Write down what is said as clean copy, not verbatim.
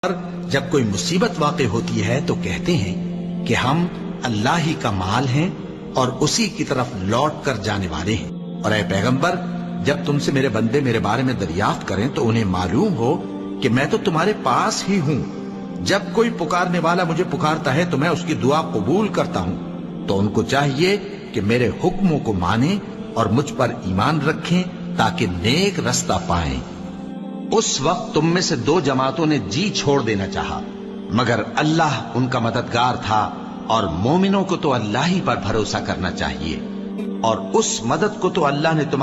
पर जब कोई मुसीबत वाक़ई होती है तो कहते हैं कि हम अल्लाह ही का माल हैं और उसी की तरफ लौट कर जाने वाले हैं। और ऐ पैगंबर, जब तुमसे मेरे बंदे मेरे बारे में दरियाफ्त करें तो उन्हें मालूम हो कि मैं तो तुम्हारे पास ही हूं। जब कोई पुकारने वाला मुझे पुकारता है तो मैं उसकी दुआ कबूल करता हूं। तो उनको चाहिए कि मेरे हुक्मों को माने और मुझ पर ईमान रखें ताकि नेक रास्ता पाएं। उस वक्त तुम में से दो जमातों ने जी छोड़ देना चाहा, मगर अल्लाह उनका मददगार था और मोमिनों को तो अल्लाह ही पर भरोसा करना चाहिए और उस मदद को तो अल्लाह ने तुम्हारे